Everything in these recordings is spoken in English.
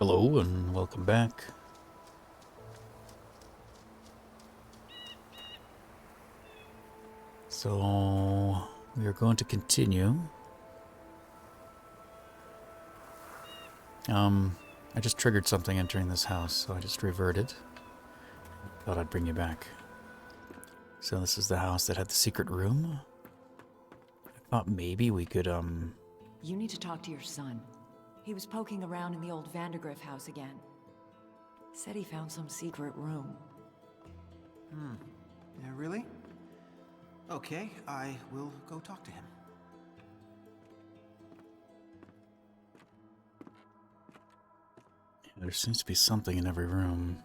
Hello and welcome back. So we are going to continue. I just triggered something entering this house, so I just reverted. Thought I'd bring you back. So this is the house that had the secret room. I thought maybe we could, You need to talk to your son. He was poking around in the old Vandergriff house again. Said he found some secret room. Yeah, really? Okay, I will go talk to him. there seems to be something in every room.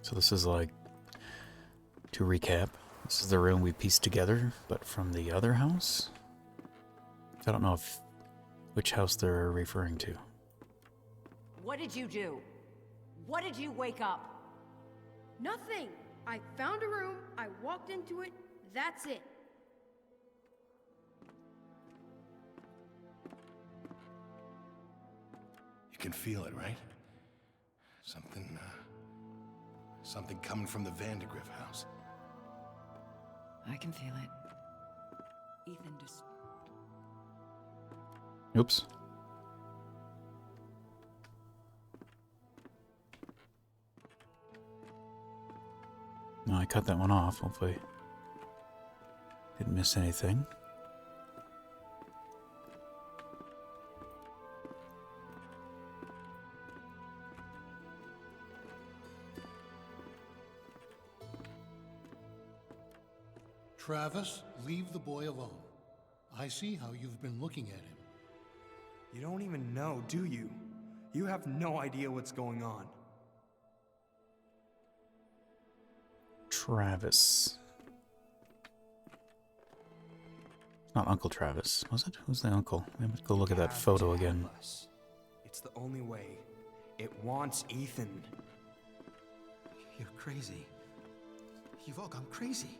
So this is like, to recap, this is the room we pieced together, but from the other house? I don't know which house they're referring to. What did you do? What did you wake up? Nothing. I found a room, I walked into it, that's it. You can feel it, right? Something coming from the Vandergriff house. I can feel it. Ethan just... Oops. No, I cut that one off. Hopefully didn't miss anything. Travis, leave the boy alone. I see how you've been looking at him. You don't even know, do you? You have no idea what's going on. Travis. Not Uncle Travis, was it? Who's the uncle? We have to go look at that photo again. It's the only way. It wants Ethan. You're crazy. You've all gone crazy.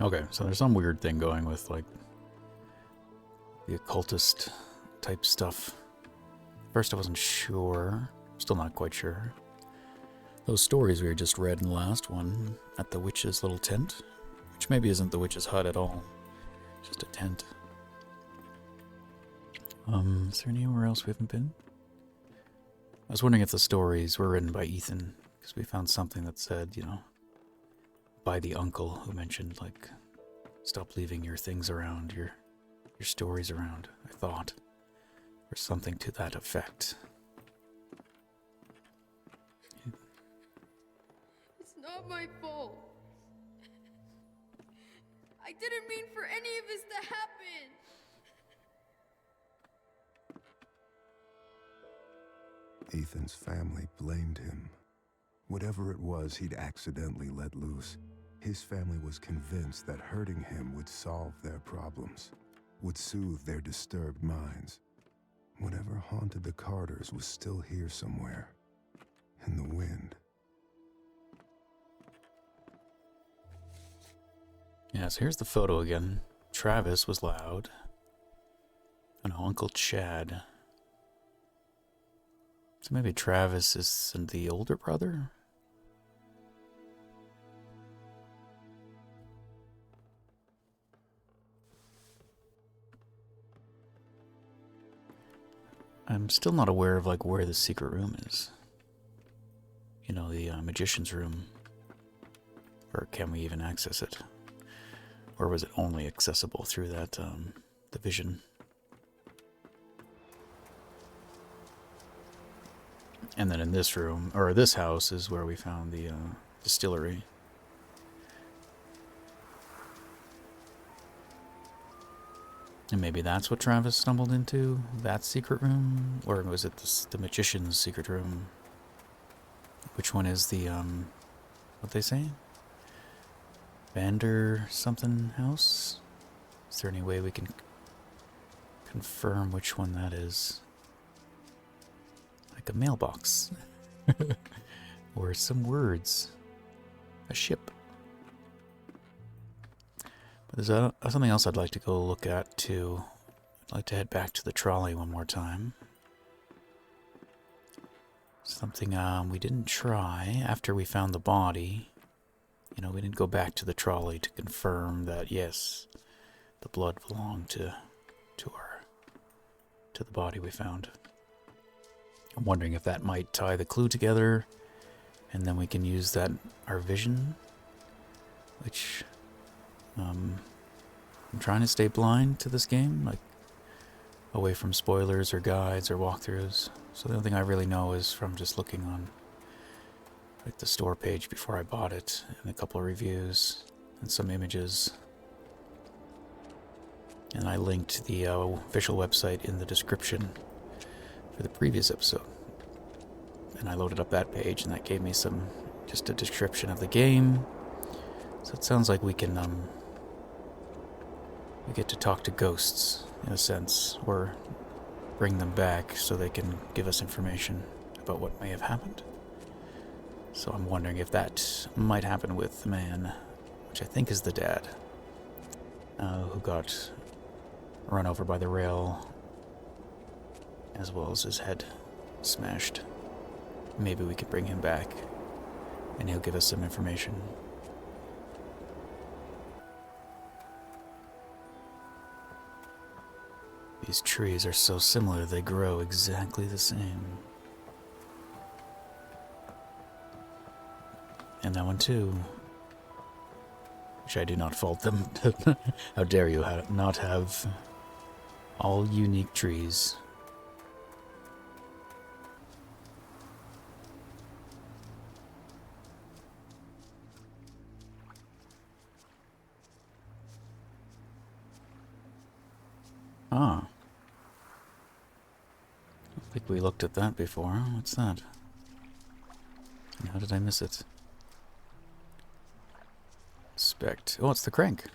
Okay, so there's some weird thing going with, like, the occultist type stuff. First I wasn't sure. Still not quite sure. Those stories we just read in the last one, at the witch's little tent, which maybe isn't the witch's hut at all. Just a tent. Is there anywhere else we haven't been? I was wondering if the stories were written by Ethan, because we found something that said, you know, by the uncle who mentioned, like, stop leaving your things around, your stories around, I thought. Or something to that effect. It's not my fault. I didn't mean for any of this to happen. Ethan's family blamed him. Whatever it was he'd accidentally let loose, his family was convinced that hurting him would solve their problems, would soothe their disturbed minds. Whatever haunted the Carters was still here somewhere, in the wind. Yeah, so here's the photo again. Travis was loud. And Uncle Chad. So maybe Travis is the older brother? I'm still not aware of, like, where the secret room is. You know, the magician's room. Or can we even access it? Or was it only accessible through that, the vision? And then in this room, or this house, is where we found the distillery. And maybe that's what Travis stumbled into? That secret room? Or was it the magician's secret room? Which one is the, what they say? Vander something house? Is there any way we can confirm which one that is? Like a mailbox. Or some words. A ship. But there's something else I'd like to go look at too. I'd like to head back to the trolley one more time. Something we didn't try after we found the body. You know, we didn't go back to the trolley to confirm that, yes, the blood belonged to the body we found. I'm wondering if that might tie the clue together, and then we can use that, our vision, which, I'm trying to stay blind to this game, like, away from spoilers or guides or walkthroughs. So the only thing I really know is from just looking on, like, the store page before I bought it, and a couple of reviews, and some images. And I linked the official website in the description for the previous episode. And I loaded up that page, and that gave me just a description of the game. So it sounds like we can, we get to talk to ghosts, in a sense, or bring them back so they can give us information about what may have happened. So I'm wondering if that might happen with the man, which I think is the dad, who got run over by the rail, as well as his head smashed. Maybe we could bring him back, and he'll give us some information. These trees are so similar, they grow exactly the same. And that one too. Which I do not fault them. How dare you not have all unique trees. Ah. I think we looked at that before. What's that? How did I miss it? Inspect. Oh, it's the crank.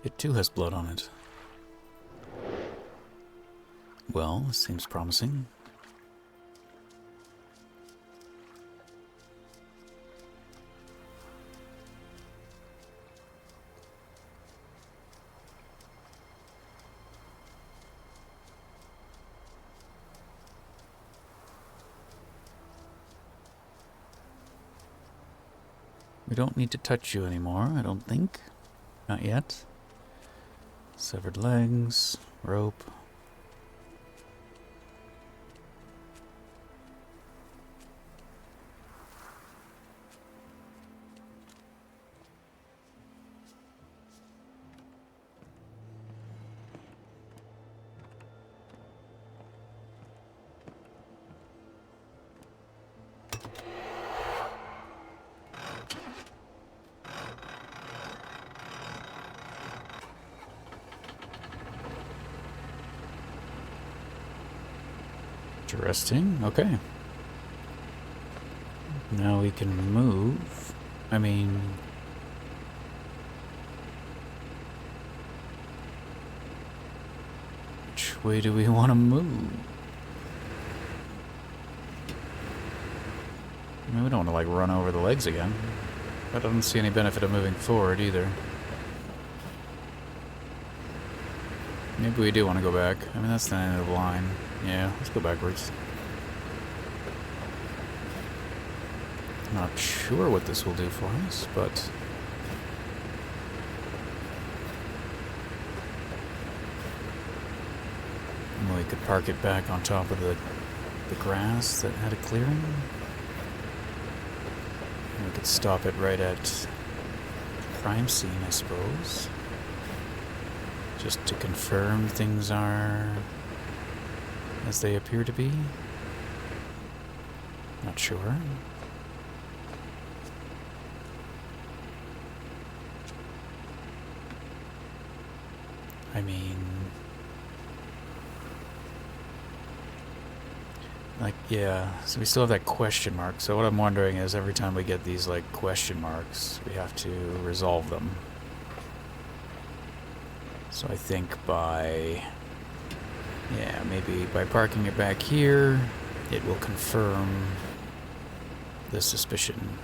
It too has blood on it. Well, this seems promising. We don't need to touch you anymore, I don't think. Not yet. Severed legs, rope. Interesting. Okay. Now we can move. I mean... which way do we want to move? I mean, we don't want to, like, run over the legs again. I don't see any benefit of moving forward, either. Maybe we do want to go back. I mean, that's the end of the line. Yeah, let's go backwards. Not sure what this will do for us, but... well, we could park it back on top of the grass that had a clearing. And we could stop it right at the crime scene, I suppose. Just to confirm things are as they appear to be. Not sure. I mean... like, yeah, so we still have that question mark. So what I'm wondering is every time we get these, like, question marks, we have to resolve them. So I think by... yeah, maybe by parking it back here, it will confirm the suspicion.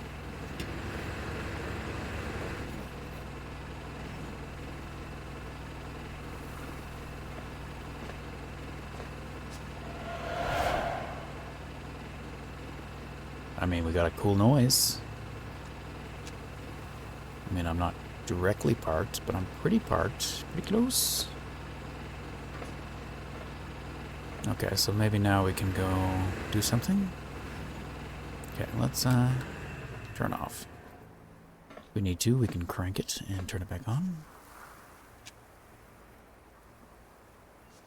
I mean, we got a cool noise. I mean, I'm not directly parked, but I'm pretty parked. Pretty close. Okay, so maybe now we can go do something. Okay, let's turn off. If we need to, we can crank it and turn it back on.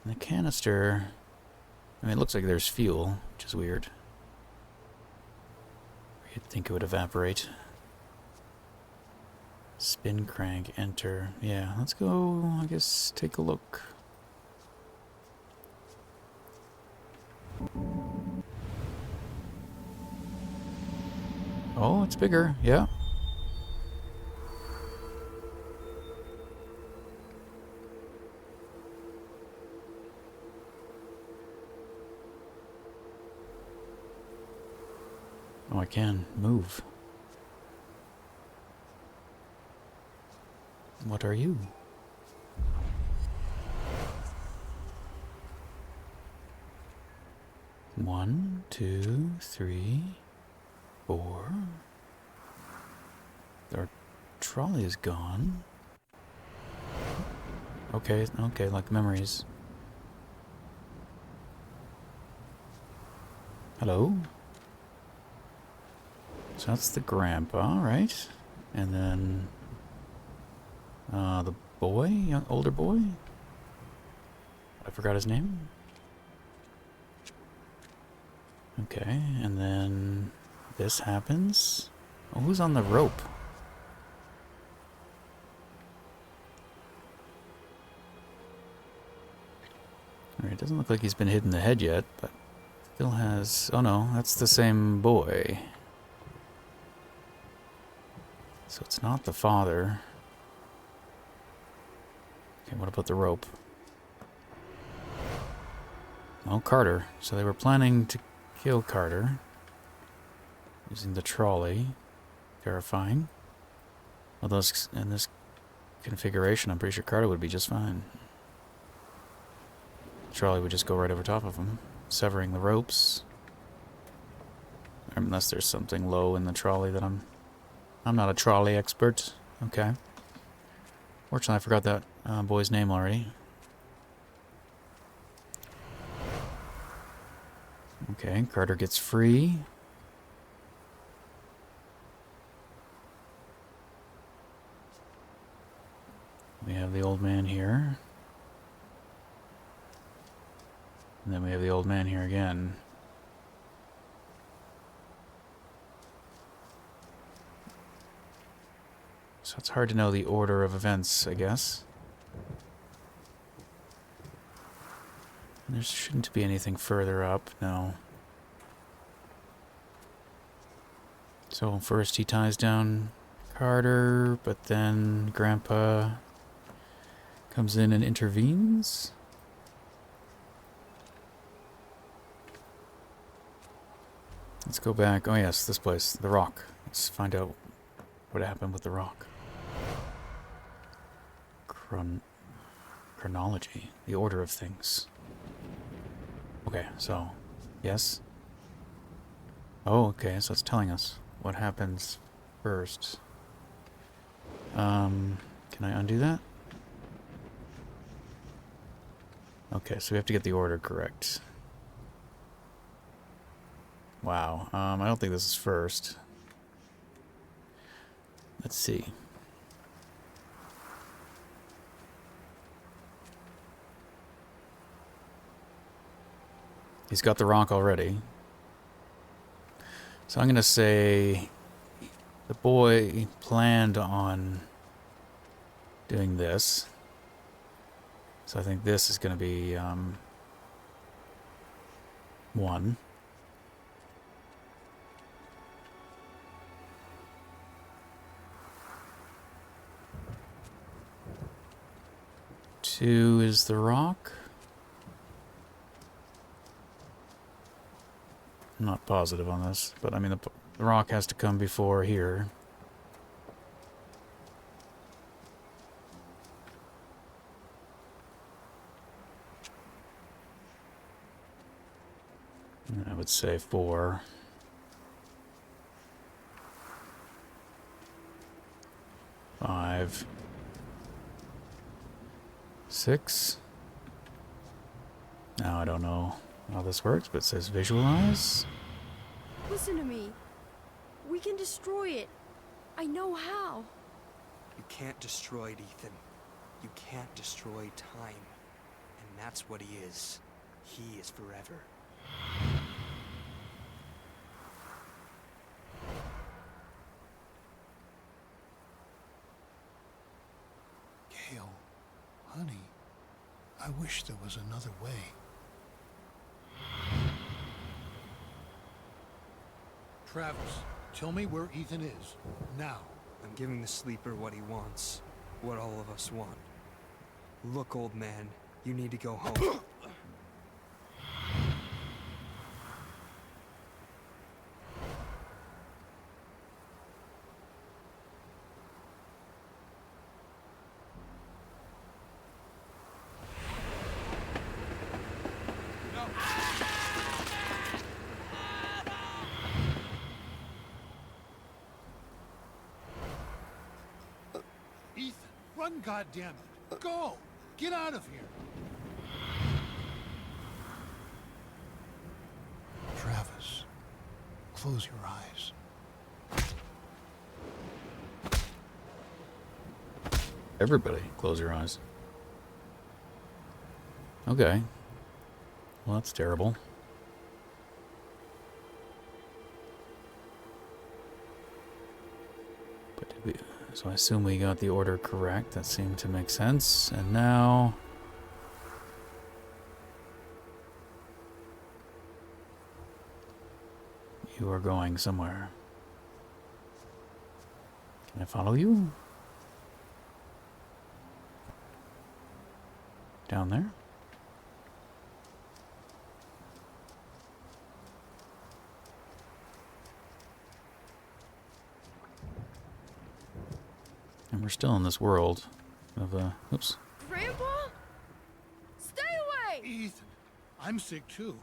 And the canister, I mean, it looks like there's fuel, which is weird. You'd think it would evaporate. Spin crank, enter. Yeah, let's go, I guess, take a look. Oh, it's bigger, yeah. Oh, I can move. What are you? One, two, three, four. Our trolley is gone. Okay, okay, like memories. Hello? So that's the grandpa, right? And then the boy, older boy? I forgot his name. Okay, and then this happens. Oh, who's on the rope? Alright, doesn't look like he's been hit in the head yet, but still has... Oh no, that's the same boy. So it's not the father. Okay, what about the rope? Oh, Carter. So they were planning to kill Carter using the trolley. Terrifying. Although in this configuration, I'm pretty sure Carter would be just fine. The trolley would just go right over top of him, severing the ropes. Unless there's something low in the trolley that I'm not a trolley expert. Okay. Fortunately, I forgot that boy's name already. Okay, Carter gets free. We have the old man here. And then we have the old man here again. So it's hard to know the order of events, I guess. And there shouldn't be anything further up, no. So first he ties down Carter, but then Grandpa comes in and intervenes. Let's go back. Oh yes, this place, the rock. Let's find out what happened with the rock. Chronology, the order of things. Okay, so, yes. Oh, okay, so it's telling us what happens first. Can I undo that? Okay, so we have to get the order correct. Wow, I don't think this is first. Let's see. He's got the rock already. So I'm going to say the boy planned on doing this. So I think this is going to be 1. Two is the rock. I'm not positive on this, but I mean the rock has to come before here. I would say 4. 5, 6. Now I don't know how this works, but it says visualize. Listen to me. We can destroy it. I know how. You can't destroy it, Ethan. You can't destroy time. And that's what he is. He is forever. Gale, honey, I wish there was another way. Travis, tell me where Ethan is. Now. I'm giving the sleeper what he wants. What all of us want. Look, old man, you need to go home. Ethan, run, goddammit. Go! Get out of here! Travis, close your eyes. Everybody, close your eyes. Okay. Well, that's terrible. But did we... So I assume we got the order correct. That seemed to make sense. And now... you are going somewhere. Can I follow you? Down there? And we're still in this world of, oops. Grandpa? Stay away! Ethan, I'm sick too.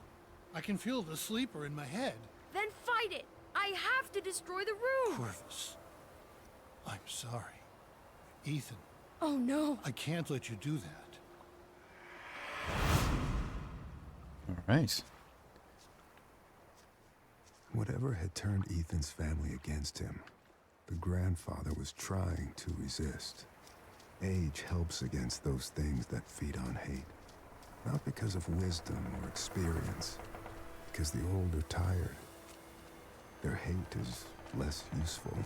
I can feel the sleeper in my head. Then fight it! I have to destroy the room! Purvis, I'm sorry. Ethan, Oh no. I can't let you do that. All right. Whatever had turned Ethan's family against him, the grandfather was trying to resist. Age helps against those things that feed on hate. Not because of wisdom or experience, because the old are tired. Their hate is less useful.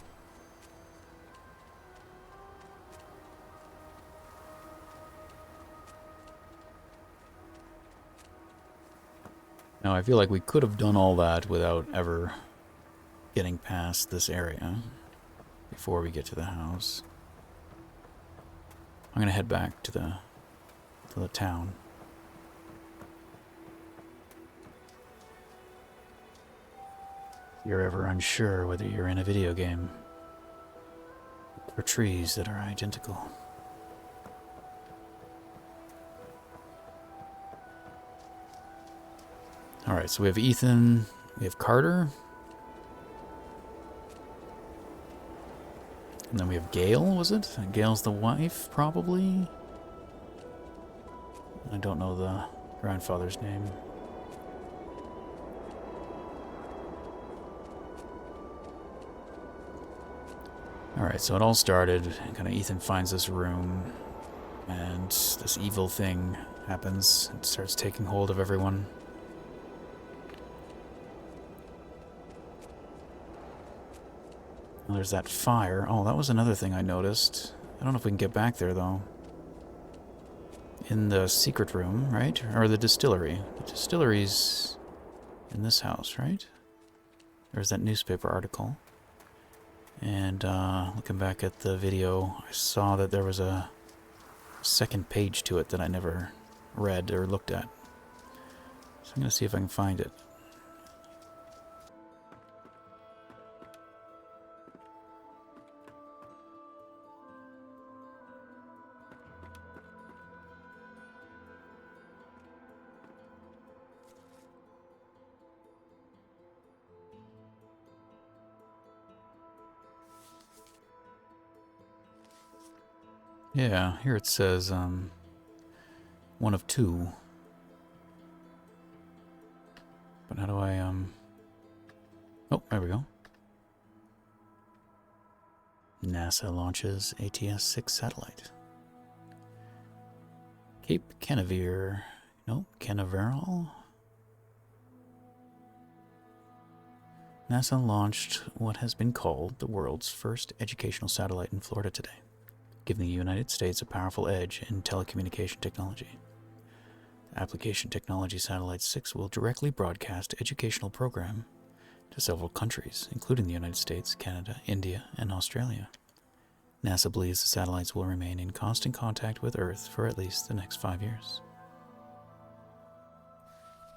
Now I feel like we could have done all that without ever getting past this area before we get to the house. I'm gonna head back to the town. If you're ever unsure whether you're in a video game, look for trees that are identical. Alright, so we have Ethan, we have Carter. And then we have Gale, was it? Gale's the wife, probably? I don't know the grandfather's name. Alright, so it all started, kind of Ethan finds this room, and this evil thing happens. It starts taking hold of everyone. There's that fire. Oh, that was another thing I noticed. I don't know if we can get back there, though. In the secret room, right? Or the distillery. The distillery's in this house, right? There's that newspaper article. And looking back at the video, I saw that there was a second page to it that I never read or looked at. So I'm going to see if I can find it. Yeah, here it says, one of two. But how do I, oh, there we go. NASA launches ATS-6 satellite. Cape Canaveral. No, Canaveral. NASA launched what has been called the world's first educational satellite in Florida today, giving the United States a powerful edge in telecommunication technology. The Application Technology Satellite 6 will directly broadcast educational program to several countries, including the United States, Canada, India, and Australia. NASA believes the satellites will remain in constant contact with Earth for at least the next 5 years.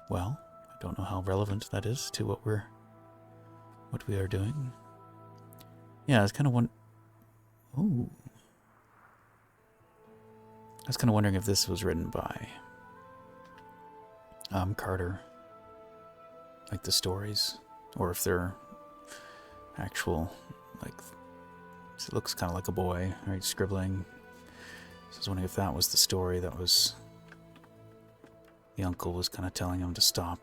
Well, I don't know how relevant that is to what we are doing. Yeah, I was kind of wondering if this was written by Carter, like the stories, or if they're actual, like, it looks kind of like a boy, right, scribbling. So I was wondering if that was the story that was, the uncle was kind of telling him to stop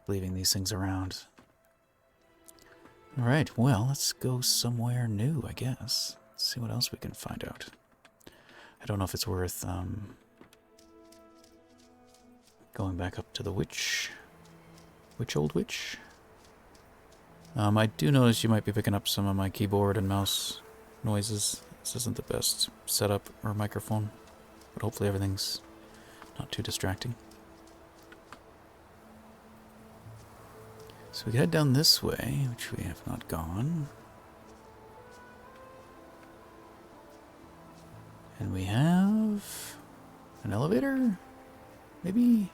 leaving these things around. Alright, well, let's go somewhere new, I guess. Let's see what else we can find out. I don't know if it's worth, going back up to the witch. Old witch? I do notice you might be picking up some of my keyboard and mouse noises. This isn't the best setup or microphone, but hopefully everything's not too distracting. So we can head down this way, which we have not gone. And we have an elevator? Maybe?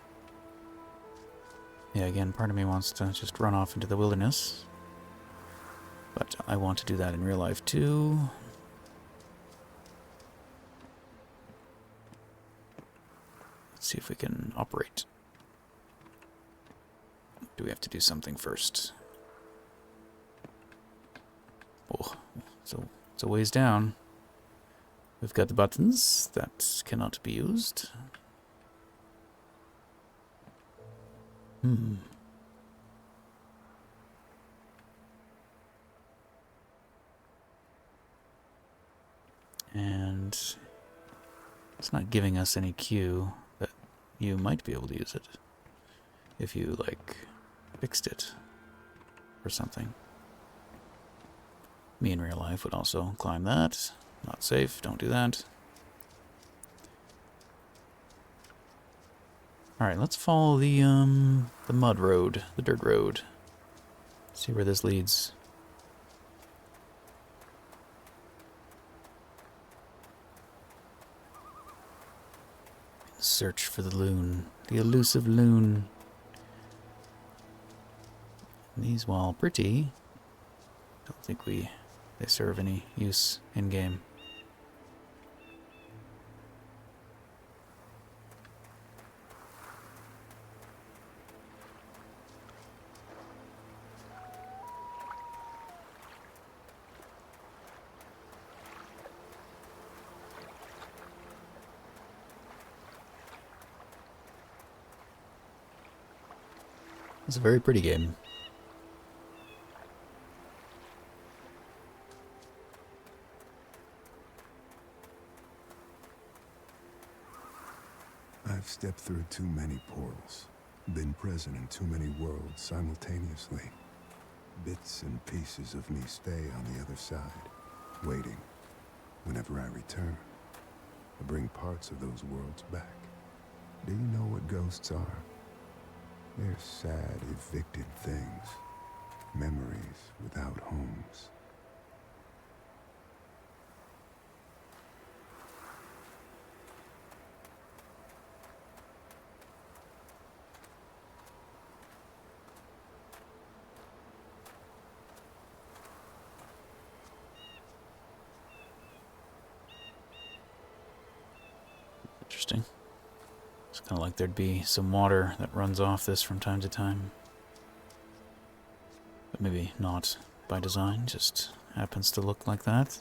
Yeah, again, part of me wants to just run off into the wilderness. But I want to do that in real life too. Let's see if we can operate. Do we have to do something first? Oh, so it's a ways down. We've got the buttons that cannot be used. And it's not giving us any cue that you might be able to use it if you, like, fixed it or something. Me in real life would also climb that. Not safe, don't do that. Alright, let's follow the mud road, the dirt road. See where this leads. Search for the loon, the elusive loon. These, while pretty, don't think they serve any use in-game. It's a very pretty game. I've stepped through too many portals, been present in too many worlds simultaneously. Bits and pieces of me stay on the other side, waiting. Whenever I return, I bring parts of those worlds back. Do you know what ghosts are? They're sad, evicted things. Memories without homes. Interesting. It's kind of like there'd be some water that runs off this from time to time. But maybe not by design, just happens to look like that.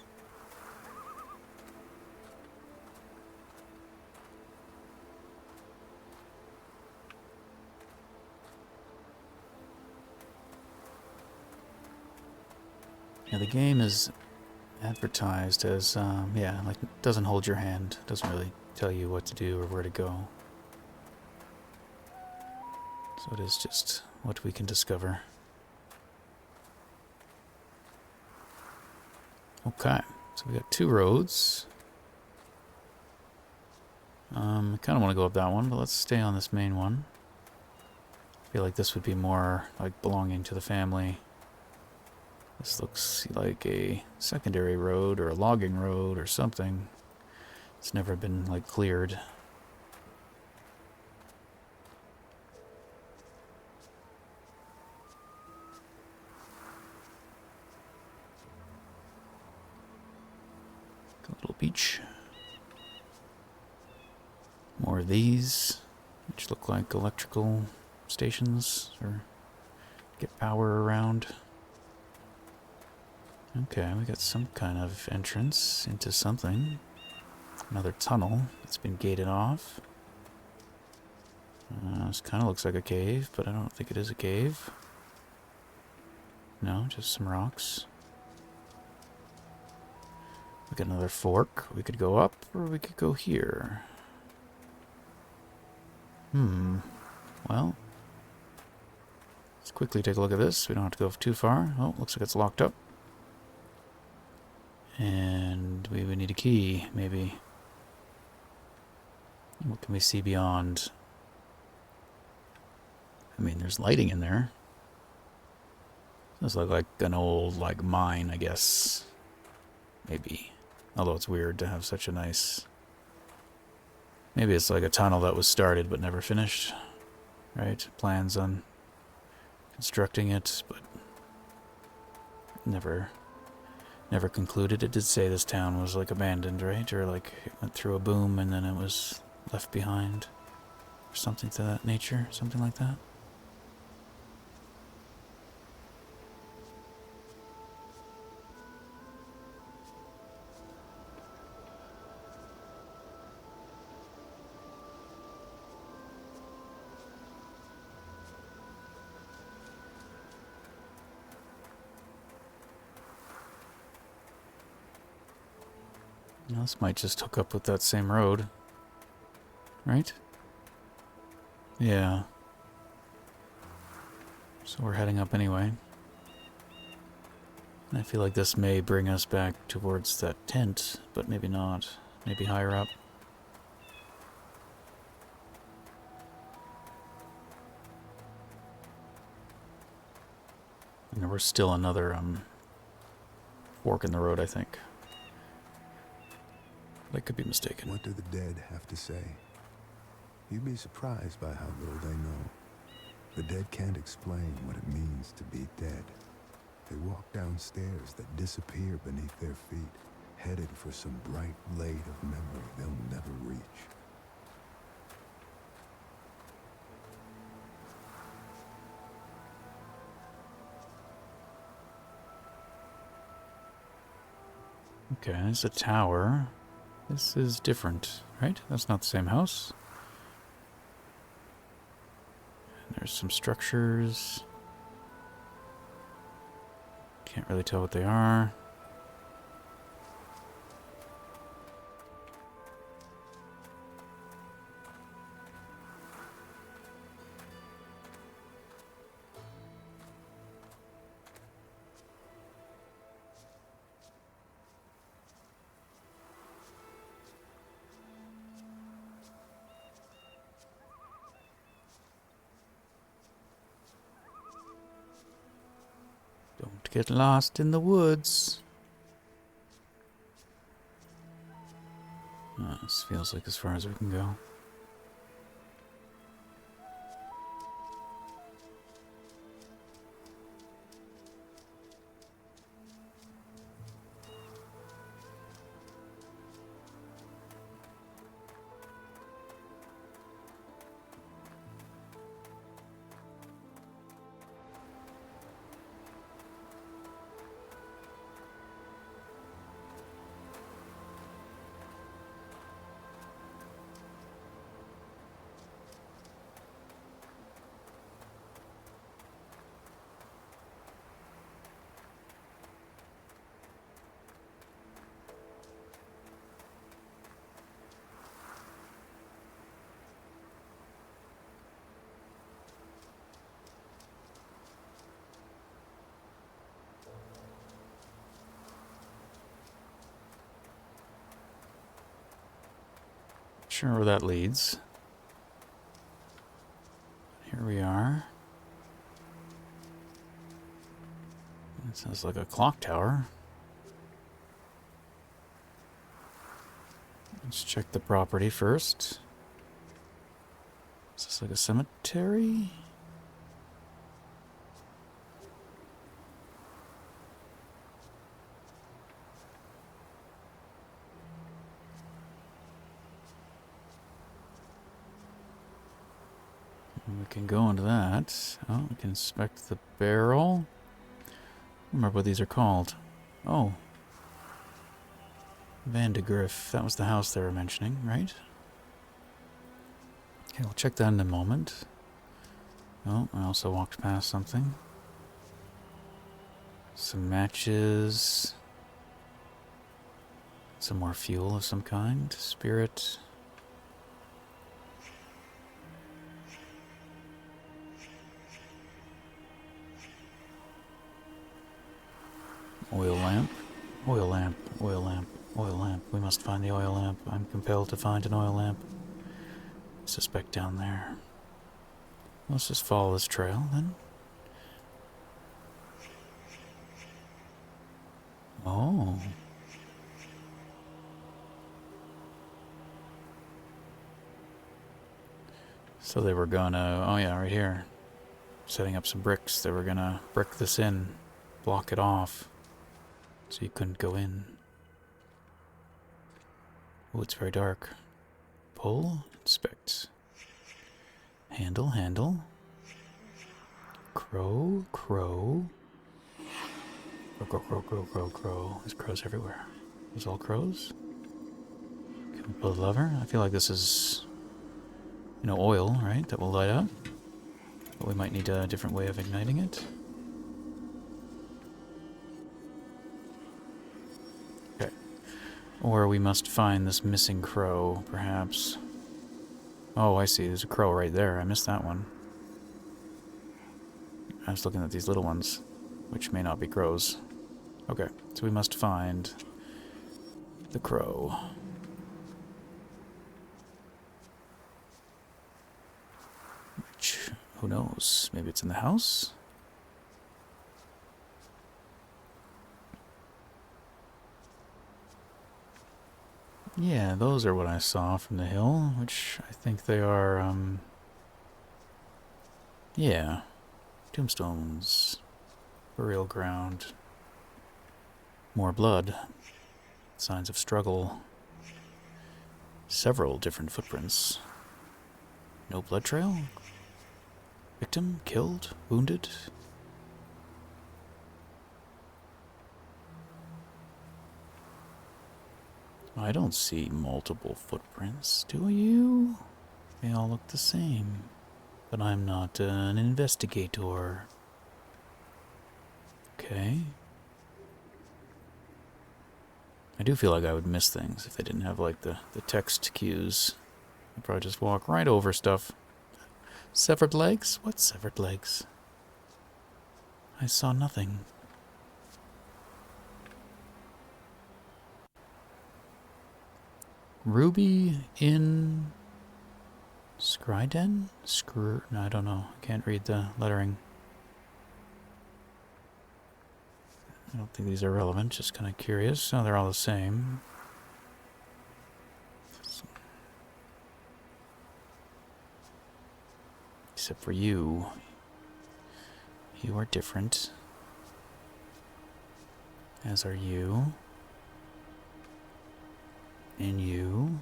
Yeah, the game is advertised as, yeah, like, it doesn't hold your hand. Doesn't really tell you what to do or where to go. So it is just what we can discover. Okay, so we got 2 roads. I kind of want to go up that one, but let's stay on this main one. I feel like this would be more like belonging to the family. This looks like a secondary road or a logging road or something. It's never been, like, cleared. A little beach. More of these, which look like electrical stations or get power around. Okay, we got some kind of entrance into something. Another tunnel that's been gated off. This kind of looks like a cave, but I don't think it is a cave. No, just some rocks. We got another fork. We could go up, or we could go here. Well, let's quickly take a look at this. We don't have to go too far. Oh, looks like it's locked up. And we would need a key, maybe. What can we see beyond? I mean, there's lighting in there. This looks like an old, like, mine, I guess. Maybe. Although it's weird to have such a nice... Maybe it's like a tunnel that was started but never finished. Right? Plans on constructing it, but never concluded. It did say this town was, like, abandoned, right? Or, like, it went through a boom and then it was left behind. Or something to that nature. Something like that. Now, this might just hook up with that same road. Right? Yeah. So we're heading up anyway. And I feel like this may bring us back towards that tent, but maybe not. Maybe higher up. And there was still another fork in the road, I think. But I could be mistaken. What do the dead have to say? You'd be surprised by how little they know. The dead can't explain what it means to be dead. They walk down stairs that disappear beneath their feet, headed for some bright blade of memory they'll never reach. Okay, there's a tower. This is different, right? That's not the same house. And there's some structures. Can't really tell what they are. Don't get lost in the woods. Oh, this feels like as far as we can go. sure where that leads. Here we are. It sounds like a clock tower. Let's check the property first. Is this like a cemetery? We can go into that. Oh, we can inspect the barrel. I don't remember what these are called. Oh. Vandergriff. That was the house they were mentioning, right? Okay, we'll check that in a moment. Oh, I also walked past something. Some matches. Some more fuel of some kind. Spirit. Oil lamp. Oil lamp. Oil lamp. Oil lamp. We must find the oil lamp. I'm compelled to find an oil lamp. I suspect down there. Let's just follow this trail then. Oh. So they were gonna, oh yeah, right here. Setting up some bricks. They were gonna brick this in, block it off, so you couldn't go in. Oh, it's very dark. Pull, inspect. Handle, handle. Crow, crow. Crow, crow, crow, crow, crow, crow. There's crows everywhere. There's all crows. Can we pull the lever? I feel like this is, oil, right? That will light up. But we might need a different way of igniting it. Okay. Or we must find this missing crow, perhaps. Oh, I see. There's a crow right there. I missed that one. I was looking at these little ones, which may not be crows. Okay, so we must find the crow. Which, who knows? Maybe it's in the house? Yeah, those are what I saw from the hill, which I think they are, yeah, tombstones, burial ground, more blood, signs of struggle, several different footprints. No blood trail? Victim? Killed? Wounded? I don't see multiple footprints, do you? They all look the same. But I'm not an investigator. Okay. I do feel like I would miss things if they didn't have, like, the text cues. I'd probably just walk right over stuff. Severed legs? What severed legs? I saw nothing. Ruby in Skryden? No, I don't know. I can't read the lettering. I don't think these are relevant, just kind of curious. Oh, they're all the same. Except for you. You are different. As are you. And you.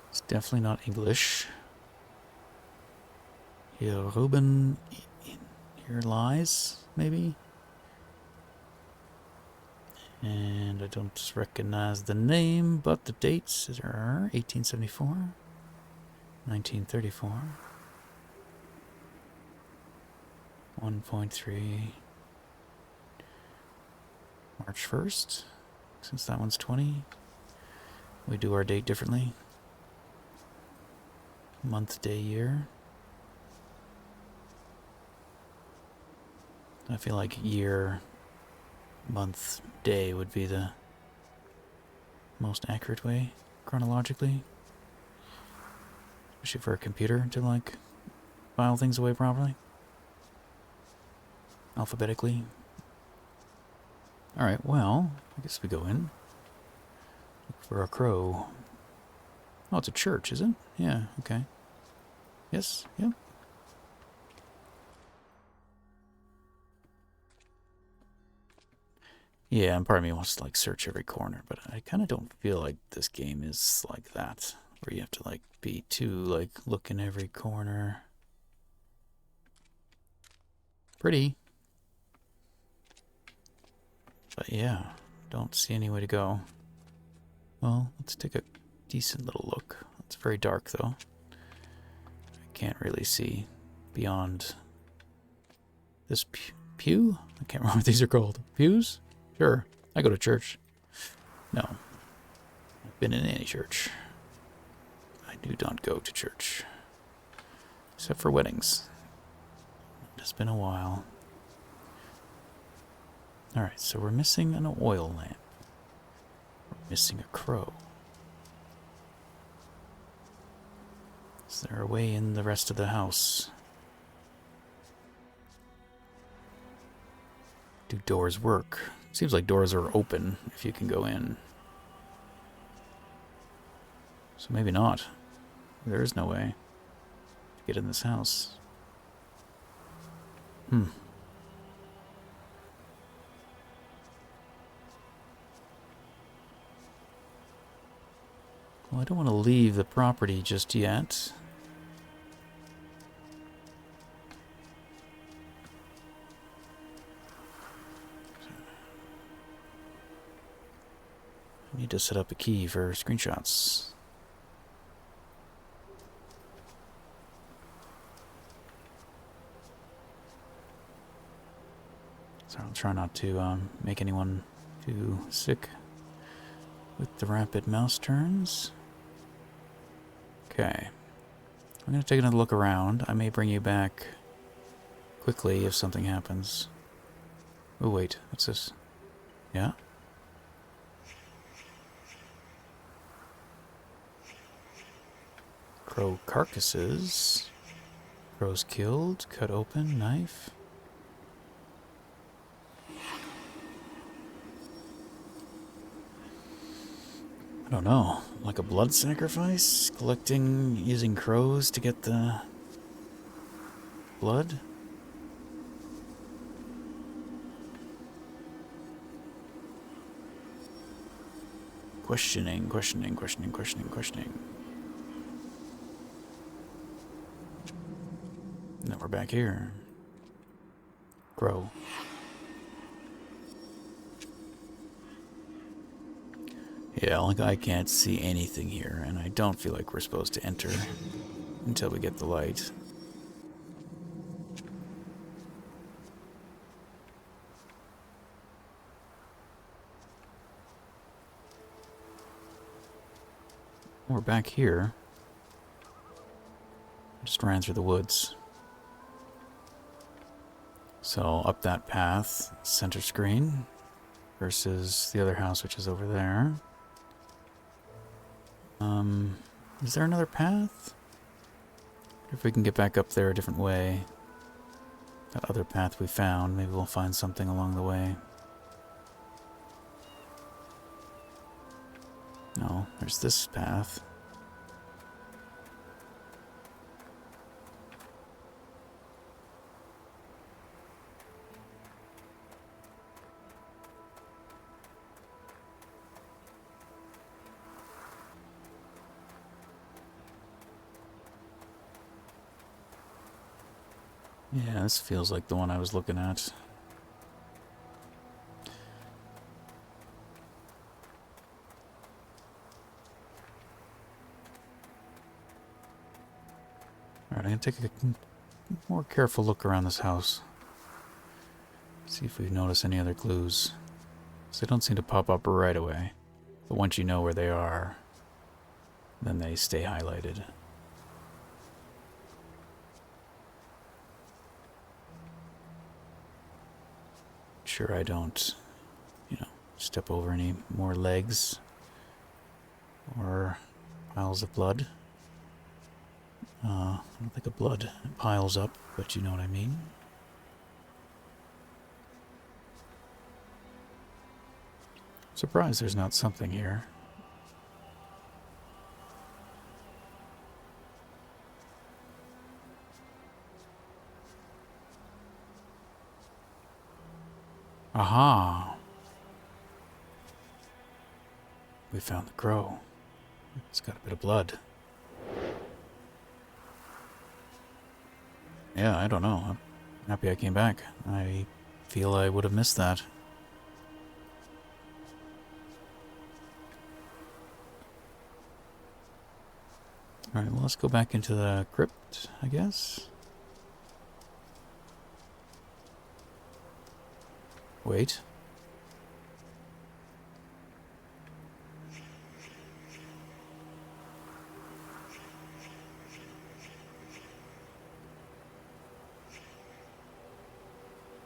It's definitely not English. Here, Ruben, here lies, maybe? And I don't recognize the name, but the dates are 1874, 1934, 1.3, March 1st. Since that one's 20, we do our date differently. Month, day, year. I feel like year, month, day would be the most accurate way, chronologically. Especially for a computer to, like, file things away properly. Alphabetically. Alright, well, I guess we go in. Look for a crow. Oh, it's a church, is it? Yeah, okay. Yes, yep. Yeah, and part of me wants to, like, search every corner, but I kind of don't feel like this game is like that, where you have to, like, be too, like, look in every corner. Pretty. But yeah, don't see any way to go. Well, let's take a decent little look. It's very dark, though. I can't really see beyond this pew? I can't remember what these are called. Pews? Sure, I go to church. No, I've been in any church. I do not go to church. Except for weddings. It's been a while. Alright, so we're missing an oil lamp. We're missing a crow. Is there a way in the rest of the house? Do doors work? Seems like doors are open if you can go in. So maybe not. There is no way to get in this house. Well, I don't want to leave the property just yet. I need to set up a key for screenshots. So I'll try not to make anyone too sick with the rapid mouse turns. Okay. I'm going to take another look around. I may bring you back quickly if something happens. Oh, wait. What's this? Yeah? Crow carcasses. Crows killed, cut open, knife. I don't know. Like a blood sacrifice? Collecting, using crows to get the blood? Questioning. Now we're back here. Crow. Yeah, like I can't see anything here, and I don't feel like we're supposed to enter until we get the light. We're back here. Just ran through the woods. So up that path, center screen, versus the other house, which is over there. Is there another path? If we can get back up there a different way. That other path we found, maybe we'll find something along the way. No, there's this path. Yeah, this feels like the one I was looking at. Alright, I'm gonna take a more careful look around this house. See if we notice any other clues. So they don't seem to pop up right away. But once you know where they are, then they stay highlighted. Sure I don't, step over any more legs or piles of blood. I don't think the blood piles up, but you know what I mean. Surprised there's not something here. Aha! We found the crow. It's got a bit of blood. Yeah, I don't know. I'm happy I came back. I feel I would have missed that. Alright, well, let's go back into the crypt, I guess. Wait.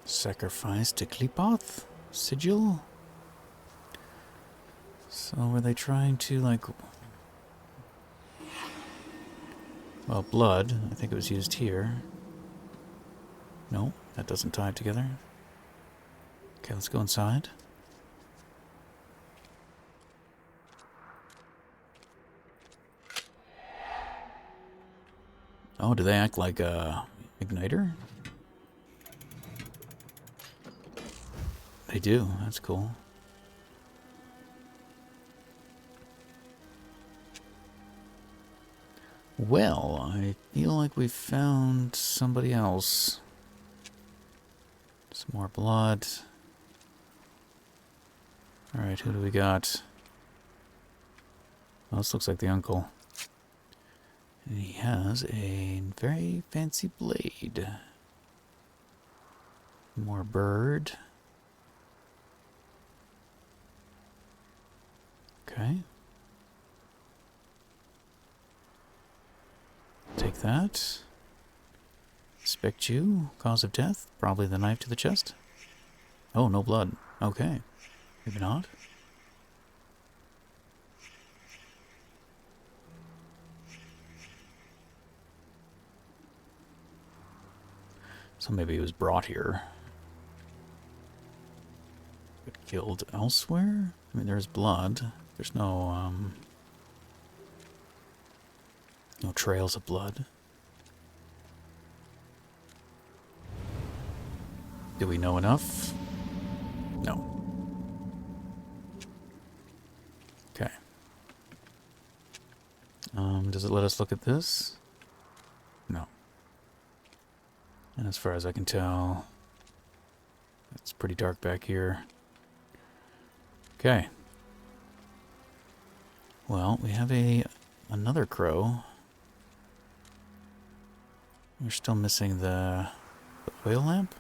Sacrifice to Klipoth? Sigil? So were they trying to, like... Well, blood. I think it was used here. No, that doesn't tie it together. Okay, let's go inside. Oh, do they act like a igniter? They do. That's cool. Well, I feel like we found somebody else. Some more blood. Alright, who do we got? Well, this looks like the uncle. And he has a very fancy blade. More bird. Okay. Take that. Inspect you. Cause of death. Probably the knife to the chest. Oh, no blood. Okay. Maybe not. So maybe he was brought here. But killed elsewhere? I mean, there's blood. There's no, no trails of blood. Do we know enough? No. Okay. Does it let us look at this? No. And as far as I can tell, it's pretty dark back here. Okay. Well, we have another crow. We're still missing the oil lamp?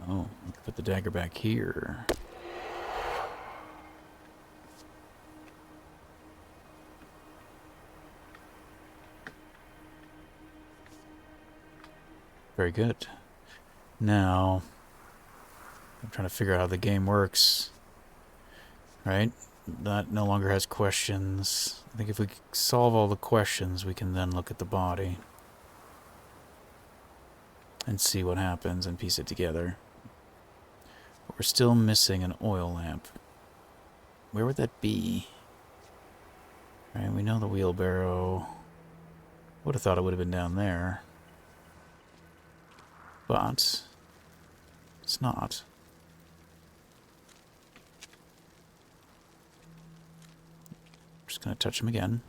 Oh, we can put the dagger back here. Very good. Now, I'm trying to figure out how the game works. Right? That no longer has questions. I think if we solve all the questions, we can then look at the body. And see what happens and piece it together. But we're still missing an oil lamp. Where would that be? Right, we know the wheelbarrow. Would have thought it would have been down there. But it's not. Just gonna touch him again.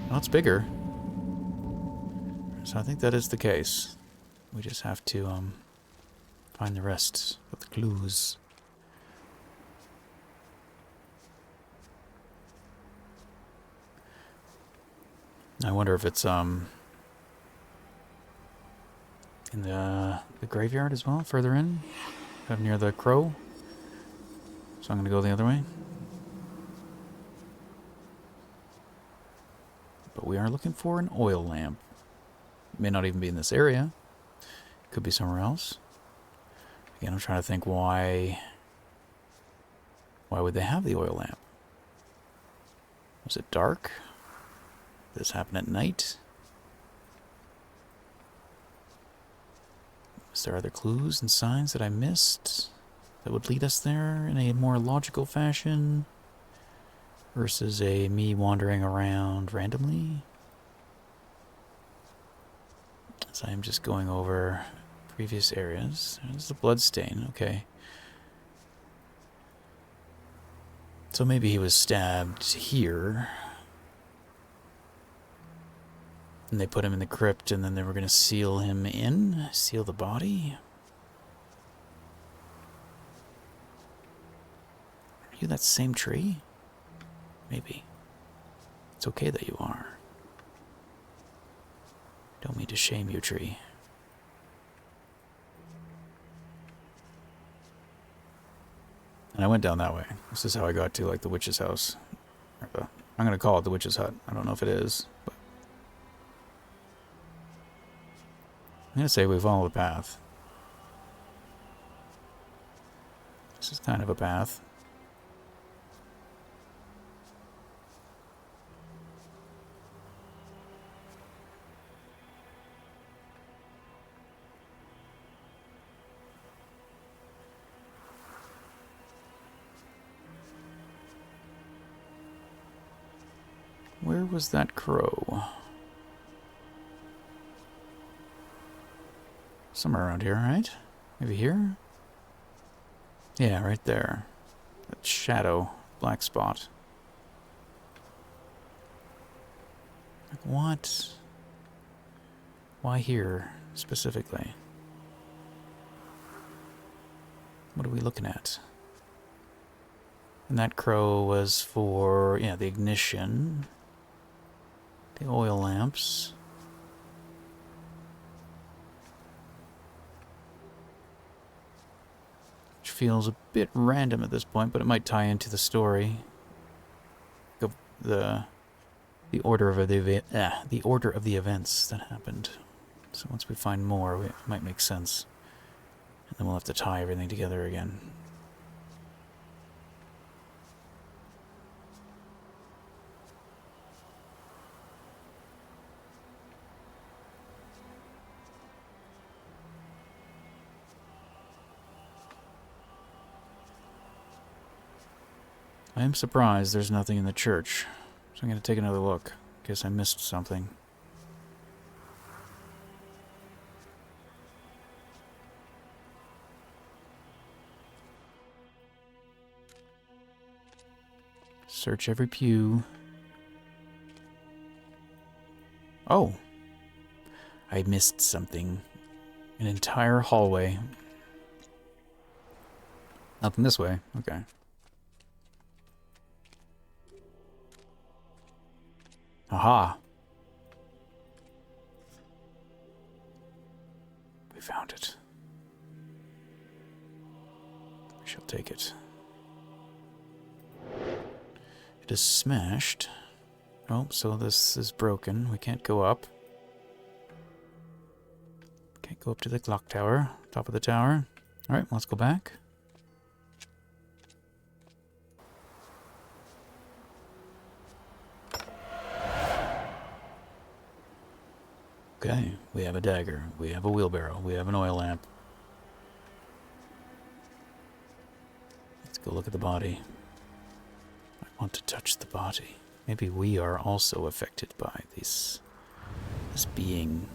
Oh, it's bigger. So I think that is the case. We just have to find the rest of the clues. I wonder if it's in the graveyard as well, further in, up near the crow. So I'm gonna go the other way. But we are looking for an oil lamp. It may not even be in this area. Could be somewhere else. Again, I'm trying to think why would they have the oil lamp? Was it dark? Did this happen at night? Is there other clues and signs that I missed that would lead us there in a more logical fashion versus a me wandering around randomly? As I am just going over previous areas. There's the blood stain, okay. So maybe he was stabbed here. And they put him in the crypt and then they were going to seal him in? Seal the body? Are you that same tree? Maybe. It's okay that you are. Don't mean to shame you, tree. And I went down that way. This is how I got to, like, the witch's house. I'm going to call it the witch's hut. I don't know if it is, but I'm going to say we follow the path. This is kind of a path. Where was that crow? Somewhere around here, right? Maybe here? Yeah, right there. That shadow, black spot. Like, what? Why here, specifically? What are we looking at? And that crow was for, yeah, the ignition. The oil lamps. Which feels a bit random at this point, but it might tie into the story. The order of the order of the events that happened. So once we find more, it might make sense. And then we'll have to tie everything together again. I am surprised there's nothing in the church, so I'm going to take another look. Guess I missed something. Search every pew. Oh! I missed something. An entire hallway. Nothing this way. Okay. Aha! We found it. We shall take it. It is smashed. Oh, so this is broken. We can't go up. Can't go up to the clock tower. Top of the tower. Alright, let's go back. Okay, we have a dagger, we have a wheelbarrow, we have an oil lamp. Let's go look at the body. I want to touch the body. Maybe we are also affected by this being.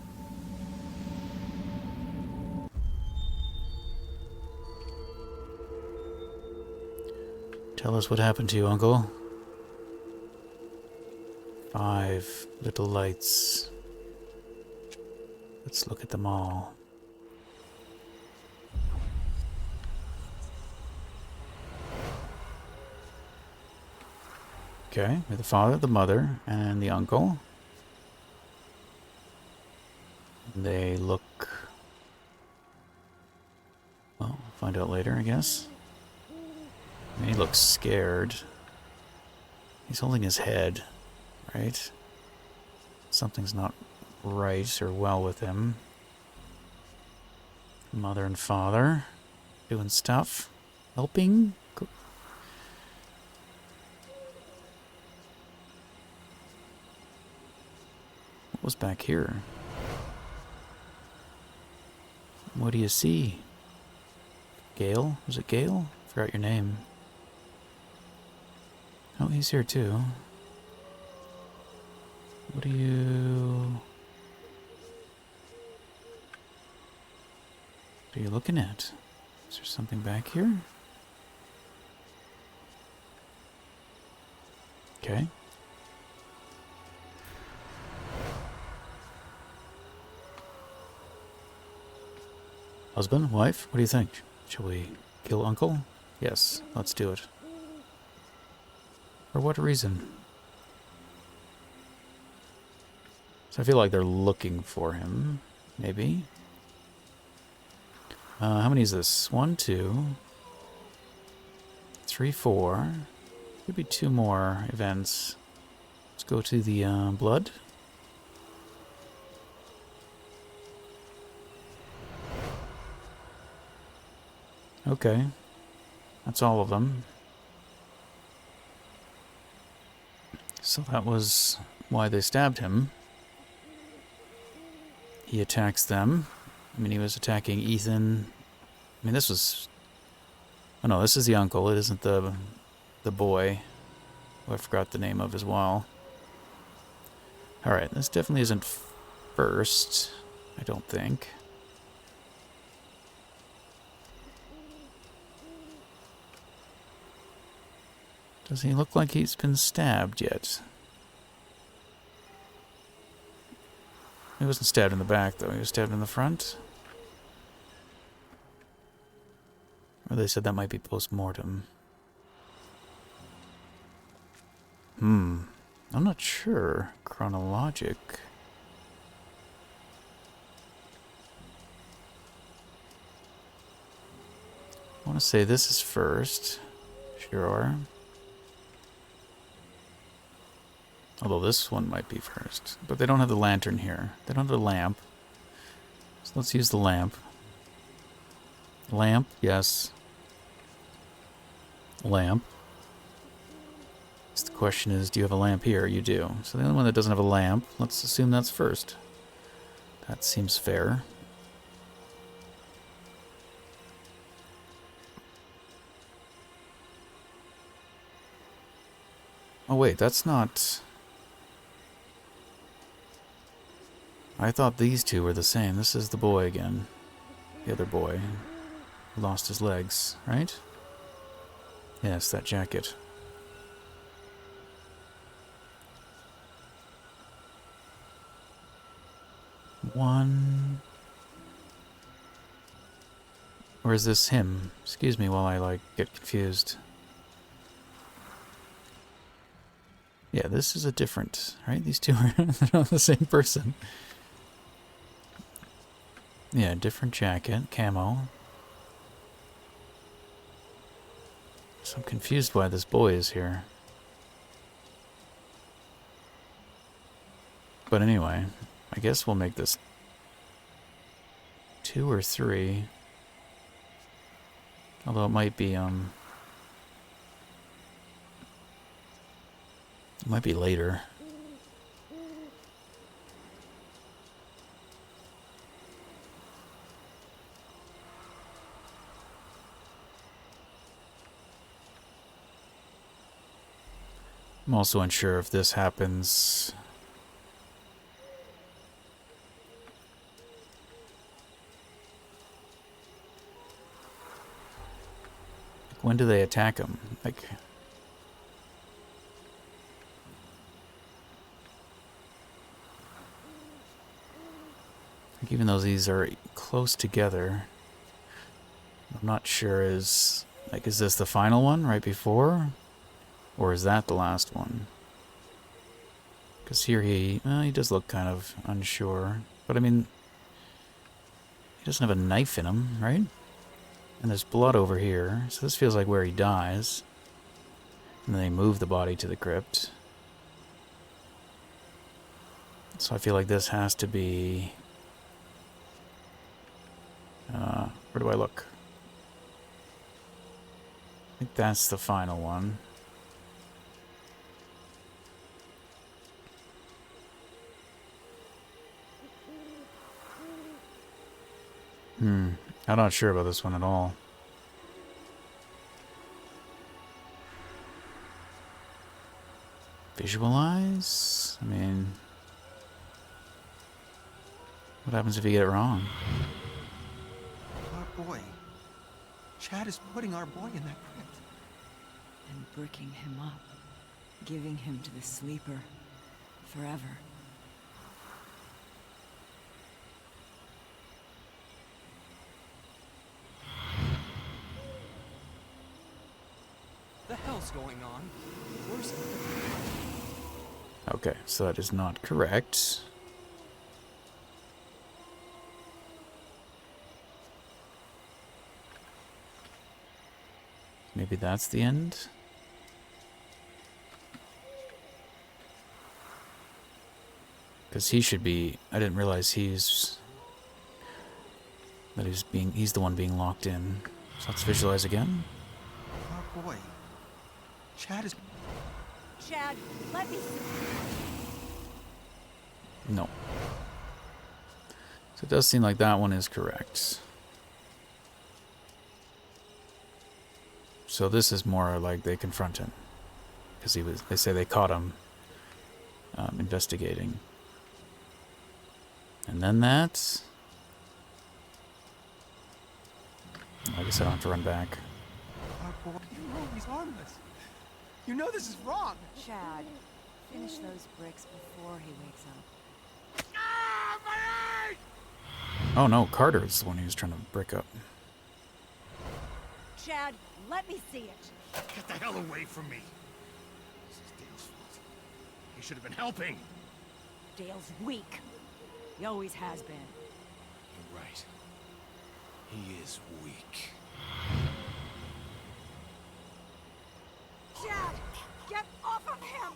Tell us what happened to you, Uncle. 5 little lights. Let's look at them all. Okay, we have the father, the mother, and the uncle. They look... Well, we'll find out later, I guess. I mean, he looks scared. He's holding his head, right? Something's not right or well with him. Mother and father doing stuff. Helping? What was back here? What do you see? Gale? Was it Gale? Forgot your name. Oh, he's here too. What are you... What are you looking at? Is there something back here? Okay. Husband? Wife? What do you think? Shall we kill Uncle? Yes, let's do it. For what reason? So I feel like they're looking for him, maybe. How many is this? 1, 2, 3, 4. Could be 2 more events. Let's go to the blood. Okay. That's all of them. So that was why they stabbed him. He attacks them. I mean, he was attacking Ethan. I mean, this was... Oh no, this is the uncle. It isn't the boy, who I forgot the name of as well. Alright, this definitely isn't first, I don't think. Does he look like he's been stabbed yet? He wasn't stabbed in the back, though. He was stabbed in the front. Or they said that might be post-mortem. I'm not sure. Chronologic. I want to say this is first. Sure. Although this one might be first. But they don't have the lantern here. They don't have the lamp. So let's use the lamp. Lamp, yes. Lamp. So the question is, do you have a lamp here? You do. So the only one that doesn't have a lamp, let's assume that's first. That seems fair. Oh wait, that's not... I thought these two were the same. This is the boy again. The other boy. Who lost his legs, right? Yes, that jacket. One... Or is this him? Excuse me while I, get confused. Yeah, this is a different... Right? These two are not the same person. Yeah, different jacket, camo. So I'm confused why this boy is here. But anyway, I guess we'll make this 2 or 3. Although it might be, it might be later. I'm also unsure if this happens... When do they attack him? Like even though these are close together, I'm not sure is this the final one right before? Or is that the last one? Because here he does look kind of unsure. But I mean, doesn't have a knife in him, right? And there's blood over here, so this feels like where he dies. And then they move the body to the crypt. So I feel like this has to be... where do I look? I think that's the final one. I'm not sure about this one at all. Visualize? I mean... what happens if you get it wrong? Our boy. Chad is putting our boy in that crypt. And bricking him up. Giving him to the sleeper. Forever. The hell's going on? Where's... Okay, so that is not correct. Maybe that's the end? Because he should be... I didn't realize he's the one being locked in. So let's visualize again. Our boy. Chad is... Chad, let me see. No. So it does seem like that one is correct. So this is more like they confront him. Because they say they caught him investigating. And then that's... I guess I don't have to run back. Our boy. You know he's harmless. You know this is wrong. Chad, finish those bricks before he wakes up. Ah, my eye! Oh no, Carter is the one who's trying to brick up. Chad, let me see it. Get the hell away from me. This is Dale's fault. He should have been helping. Dale's weak. He always has been. You're right. He is weak. Chad, get off of him!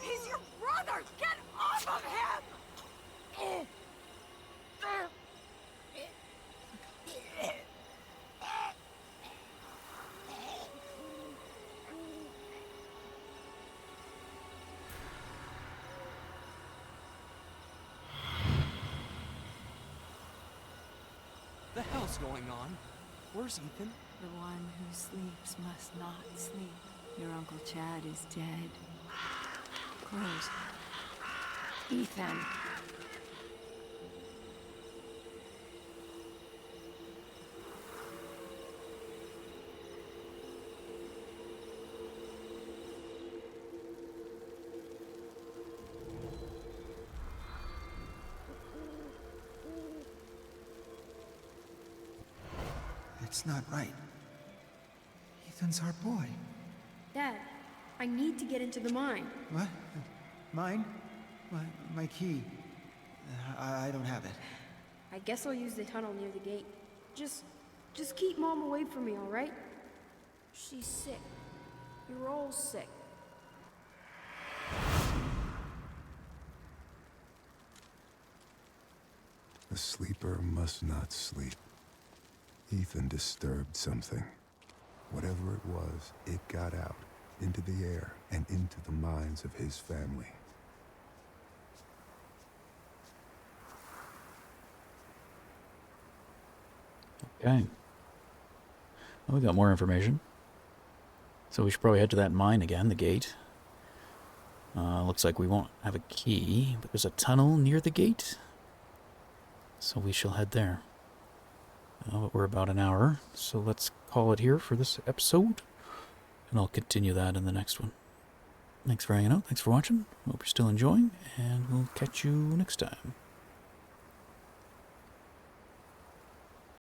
He's your brother! Get off of him! The hell's going on? Where's Ethan? The one who sleeps must not sleep. Your Uncle Chad is dead. Close. Ethan. It's not right. Ethan's our boy. Dad, I need to get into the mine. What? Mine? My key. I don't have it. I guess I'll use the tunnel near the gate. Just keep Mom away from me, all right? She's sick. You're all sick. The sleeper must not sleep. Ethan disturbed something. Whatever it was, it got out, into the air, and into the minds of his family. Okay. Well, we got more information. So we should probably head to that mine again, the gate. Looks like we won't have a key, but there's a tunnel near the gate. So we shall head there. But we're about an hour, so let's call it here for this episode. And I'll continue that in the next one. Thanks for hanging out. Thanks for watching. Hope you're still enjoying, and we'll catch you next time.